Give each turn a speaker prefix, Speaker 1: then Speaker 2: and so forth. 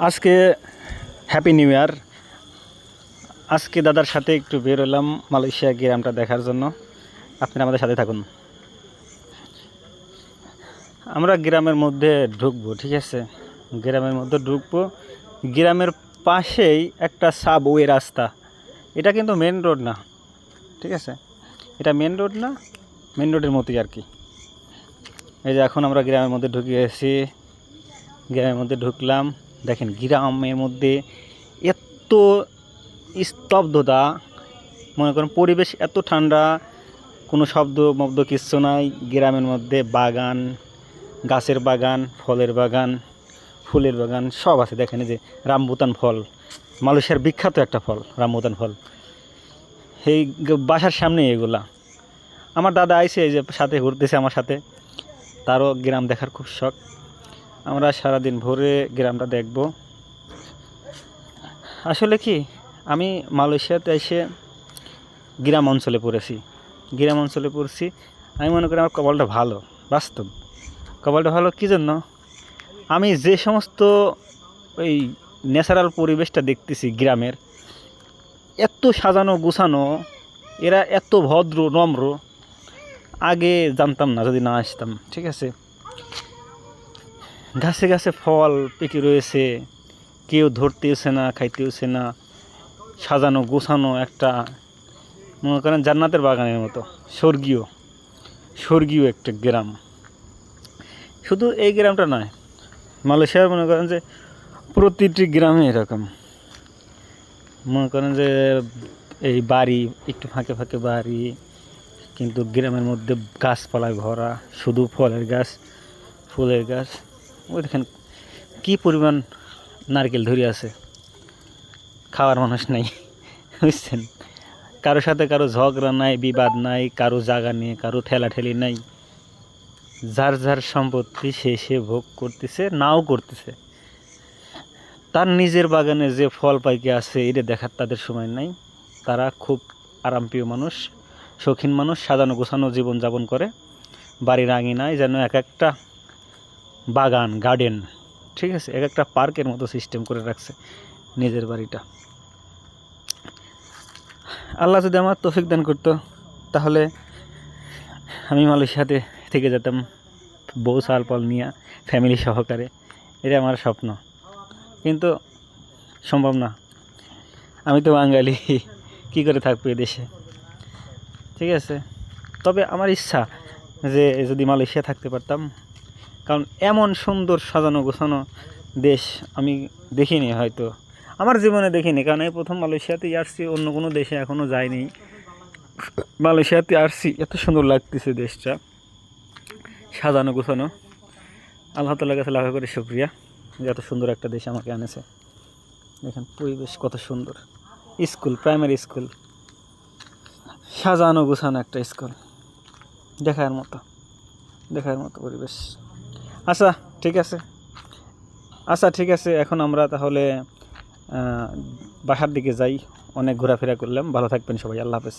Speaker 1: আজকে happy new year. আজকে দাদার সাথে একটু বের হলাম মালয়েশিয়া গ্রামটা দেখার জন্য। আপনারা আমাদের সাথে থাকুন। আমরা গ্রামের মধ্যে ঢুকবো, ঠিক আছে? গ্রামের মধ্যে ঢুকবো। গ্রামের পাশেই একটা সাবওয়ে রাস্তা। এটা কিন্তু মেন রোড না, ঠিক আছে? এটা মেন রোড না, মেন রোডের মতোই আর কি। এই যে এখন আমরা গ্রামের মধ্যে ঢুকে গেছি। গ্রামের মধ্যে ঢুকলাম। দেখেন গ্রামের মধ্যে এত স্তব্ধতা, মনে করেন পরিবেশ এত ঠান্ডা, কোনো শব্দ মব্দ কিচ্ছু নাই। গ্রামের মধ্যে বাগান, গাছের বাগান, ফলের বাগান, ফুলের বাগান সব আছে। দেখেন এই যে রামবুতান ফল, মালয়েশিয়ার বিখ্যাত একটা ফল রামবুতান ফল। এই বাসার সামনে এগুলা। আমার দাদা আইছে, এই যে সাথে ঘুরতেছে আমার সাথে, তারও গ্রাম দেখার খুব শখ। আমরা সারাদিন ভোরে গ্রামটা দেখব। আসলে কি, আমি মালয়েশিয়াতে এসে গ্রাম অঞ্চলে পড়েছি। গ্রাম অঞ্চলে পড়ছি, আমি মনে করি আমার কপালটা ভালো। বাস্তব কপালটা ভালো কী জন্য? আমি যে সমস্ত ওই ন্যাচারাল পরিবেশটা দেখতেছি গ্রামের, এত সাজানো গুছানো, এরা এত ভদ্র নম্র, আগে জানতাম না যদি না আসতাম, ঠিক আছে? গাছে গাছে ফল পেকে রয়েছে, কেউ ধরতেওছে না, খাইতেওছে না। সাজানো গোছানো একটা, মনে করেন জান্নাতের বাগানের মতো, স্বর্গীয় স্বর্গীয় একটা গ্রাম। শুধু এই গ্রামটা নয়, মালয়েশিয়ার মনে করেন যে প্রতিটি গ্রামে এরকম। মনে করেন যে এই বাড়ি একটু ফাঁকে ফাঁকে বাড়ি, কিন্তু গ্রামের মধ্যে গাছপালায় ভরা, শুধু ফলের গাছ, ফুলের গাছ। ওই দেখেন কী পরিমাণ নারকেল ধরে আছে, খাওয়ার মানুষ নাই, বুঝছেন? কারোর সাথে কারো ঝগড়া নাই, বিবাদ নাই, কারো জায়গা নিয়ে কারো ঠেলাঠেলি নাই। যার যার সম্পত্তি সে ভোগ করতেছে, নাও করতেছে। তার নিজের বাগানে যে ফল পাইকে আছে এটা দেখার তাদের সময় নাই। তারা খুব আরামপ্রিয় মানুষ, শৌখিন মানুষ, সাজানো গোছানো জীবনযাপন করে। বাড়ির আঙিনায় যেন এক একটা বাগান, গার্ডেন, ঠিক আছে, এক একটা পার্কের মতো সিস্টেম করে রাখছে নিজের বাড়িটা। আল্লাহ যদি আমার তৌফিক দান করতো, তাহলে আমি মালয়েশিয়াতে থেকে যেতাম বউ সাল পাল নিয়ে, ফ্যামিলি সহকারে। এটা আমার স্বপ্ন, কিন্তু সম্ভব না। আমি তো বাঙালি, কী করে থাকবো এদেশে, ঠিক আছে? তবে আমার ইচ্ছা যে যদি মালয়েশিয়া থাকতে পারতাম, কারণ এমন সুন্দর সাজানো গোছানো দেশ আমি দেখিনি, হয়তো আমার জীবনে দেখিনি। কারণ এই প্রথম মালয়েশিয়াতেই আসছি, অন্য কোনো দেশে এখনও যাইনি। মালয়েশিয়াতে আসছি, এত সুন্দর লাগতেছে দেশটা, সাজানো গোছানো। আল্লাহ তাআলার কাছে লাখ করে শুকরিয়া যে এত সুন্দর একটা দেশ আমাকে আনেছে। দেখেন পরিবেশ কত সুন্দর, স্কুল, প্রাইমারি স্কুল, সাজানো গোছানো একটা স্কুল, দেখার মতো পরিবেশ। আচ্ছা ঠিক আছে, এখন আমরা তাহলে বাসার দিকে যাই। অনেক ঘোরাফেরা করলাম। ভালো থাকবেন সবাই, আল্লাহ হাফেজ।